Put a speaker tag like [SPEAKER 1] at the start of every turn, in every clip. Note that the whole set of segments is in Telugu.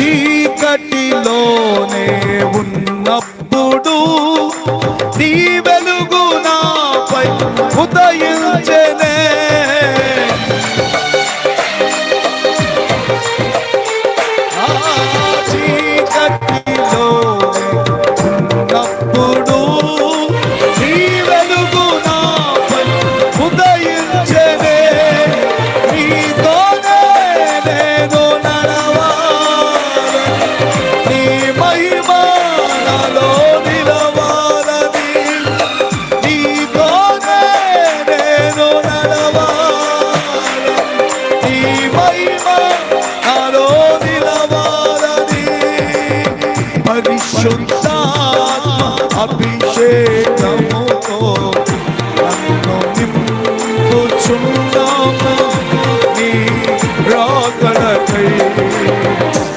[SPEAKER 1] చీకటిలోనే ఉన్నప్పుడు నీ వెలుగు నాపై ఉదయించెనే. చీకటిలోనే ఉన్నప్పుడు నీ వెలుగు నాపై ఉదయించెనే. నీతోనే నేను నడవాలి, నీ మహిమ నాలో నిలవాలని. నీతోనే నేను నడవాలి, నీ మహిమ నాలో నిలవాలని. పరిశుద్ధాత్మ అభిషేకముతో నన్ను నింపుచున్నాము నీ రాకడకై.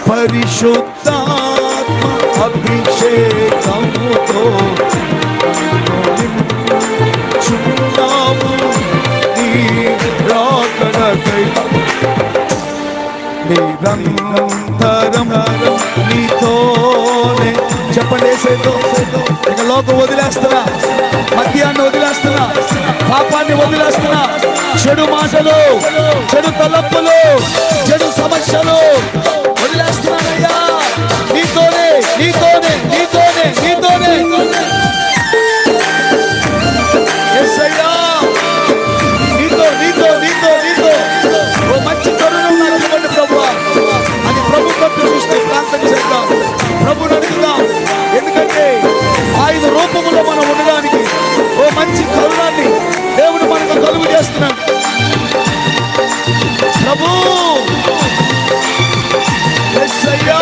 [SPEAKER 1] పరిశుద్ధాత్మ అభిషేకముతో నన్ను నింపుచున్నాము నీ రాకడకై. నిరంతరం నీతోనే. చెప్పండి, ఇక లోకం వదిలేస్తున్నా, మద్యాన్ని వదిలేస్తున్నా, పాపాన్ని వదిలేస్తున్నా, చెడు మాటలు, చెడు తలంపులు, చెడు సమస్యలు వదిలేస్తున్నానయ్యా. నీతోనే నీతోనే నీతోనే నీతోనే. యేసయ్యా, నీతో నీతో నీతో నీతో ఓ మంచి తరుణం నాకు ఇవ్వండి ప్రభువా. అది ప్రభు పట్టు చూస్తే ప్రార్థన చేద్దాం, ప్రభుని అడుగుదాం. ఎందుకంటే ఆయన రూపంలో మనం ఉండడానికి ఓ మంచి తరుణాన్ని దేవుడు మనకు కలుగు చేస్తున్నాడు. ప్రభు యేసయ్యా,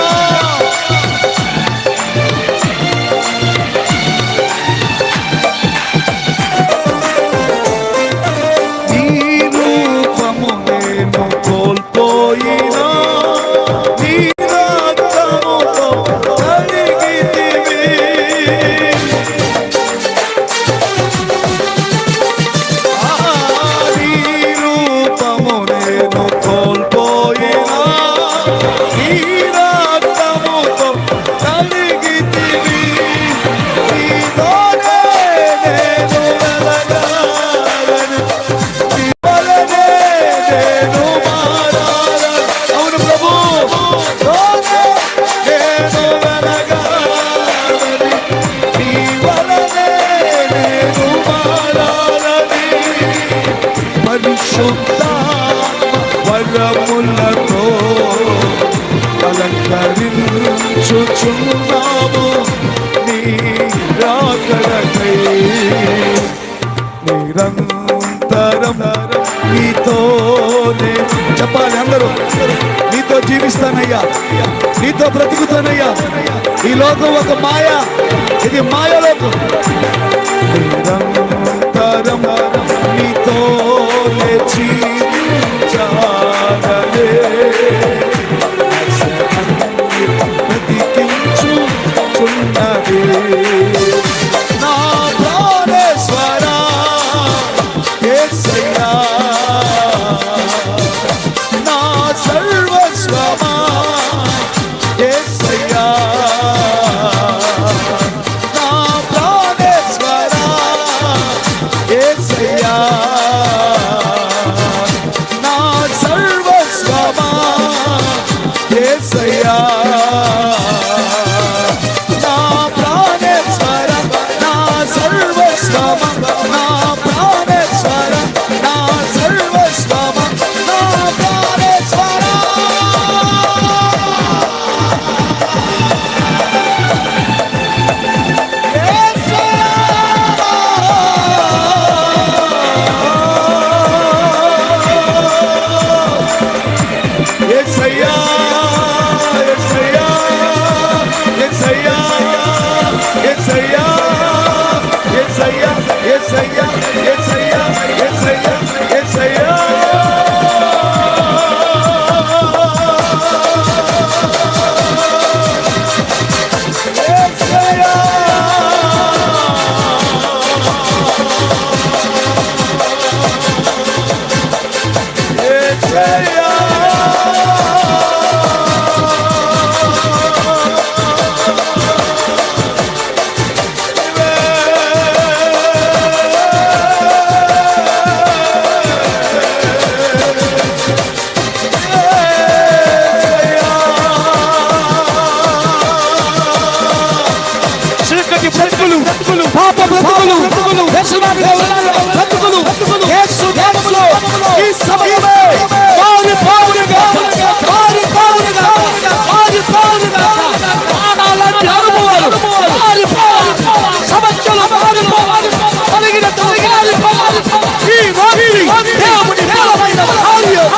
[SPEAKER 1] నీ రూపము నేను కోల్పోయినా నీ రక్తముతో కడిగితివి. నీ రూపము నేను కోల్పోయినా నీ రక్తముతో కడిగితివి. నీతోనే నేను వెలగాలని, నీ వలనే నేను మారాలని. అవును ప్రభు, తోనే నేను వెలగాలని, నీ వలనే నేను మారాలని. పరిశుద్ధాత్మ వరములతో అలంకరించుచున్నాము నీ రాకడకై. నిరంతరం నీతోనే. చెప్పాలి అందరూ, నీతో జీవిస్తానయ్యా, నీతో బ్రతుకుతానయ్యా. ఈ లోకం ఒక మాయ, ఇది మాయలోకం. నిరంతరం నీతోనే జీవించాలనే బ్రతికించుచున్నది నా ప్రాణేశ్వరా. యేసయ్యా, నా సర్వస్వమా. యేసయ్యా, నా ప్రాణేశ్వరా. యేసయ్యా, పాప బ్రతుకులు వ్యసనాలుగా ఉన్న బ్రతుకులు యేసు నామములో ఈ సమయమే మారిపోవునుగా అలాంటి అనుభవాలు సమస్యలు తొలగిన ఈ వాణిని దేవుని బలమైన కార్యం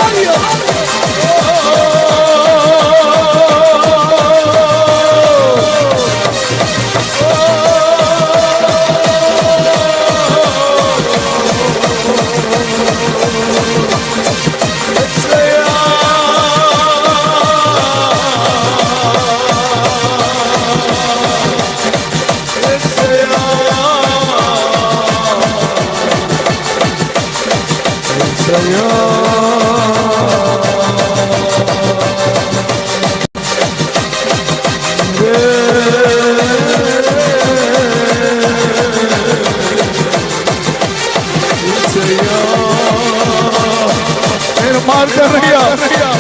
[SPEAKER 1] నేను మారుతానయ్యా,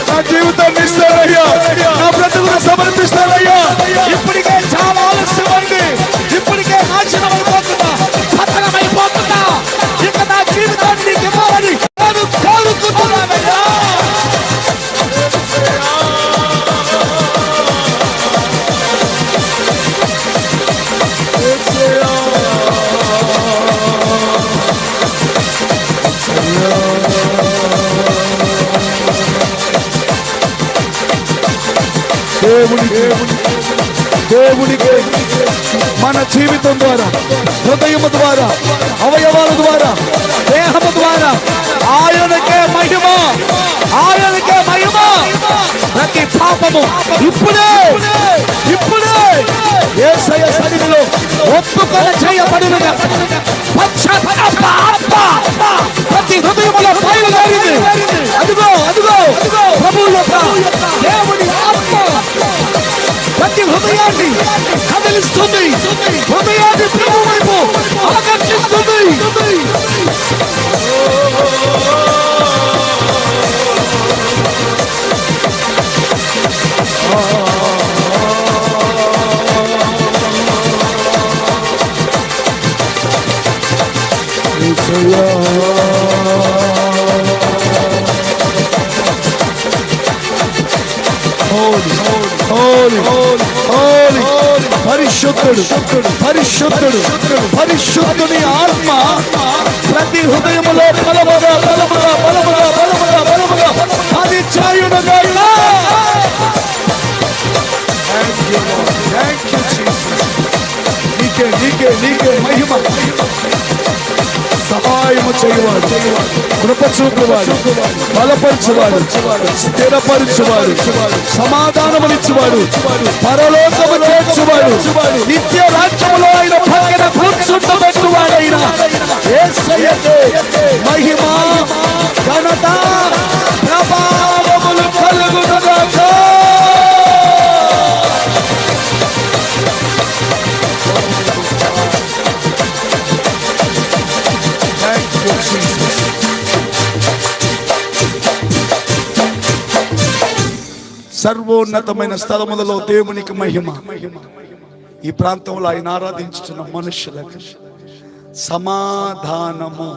[SPEAKER 1] నా జీవితాన్ని ఇస్తానయ్యా, నా బ్రతుకును సమర్పిస్తానయ్యా. ఇప్పటికే చాలా ఆలస్యమైంది, ఇప్పటికే నాశనం అయిపోతుందా, పతనమైపోతుందా, ఇక నా జీవితాన్ని నీకు ఇవ్వాలని నేను కోరుకుంటున్నానయ్యా. దేవునికి మన జీవితం ద్వారా, హృదయము ద్వారా, అవయవాల ద్వారా, దేహము ద్వారా ఆయనకే మహిమ, ఆయనకే మహిమ. ప్రతి పాపము ఇప్పుడే యేసయ్య సన్నిధిలో ఒప్పుకొని చేయబడునుగా. ప్రతి హృదయములో బయలుదేరింది. అదిగో ప్రభువు యొక్క దేవుని ఆత్మ ప్రతి హృదయాన్ని కదిలిస్తుంది, హృదయాన్ని ప్రభు వైపు ఆకర్షిస్తుంది. పరిశుద్ధుని ఆత్మ ప్రతి హృదయములో బలముగా అది చేయునుగా. నీకే మహిమ. సహాయము చేయువాడు, కృప చూపువాడు, బలపరచువాడు, స్థిరపరచువాడు, సమాధానమునిచ్చువాడు, పరలోకము చేర్చువాడు, నిత్య రాజ్యములో ఆయన పక్కన కూర్చుండబెట్టువాడైన యేసయ్యకే మహిమ, ఘనత, ప్రభావములు కలుగునుగాక. సర్వోన్నతమైన స్థలములలో దేవునికి మహిమ. ఈ ప్రాంతంలో ఆయన ఆరాధించుతున్న మనుషులకు సమాధానము.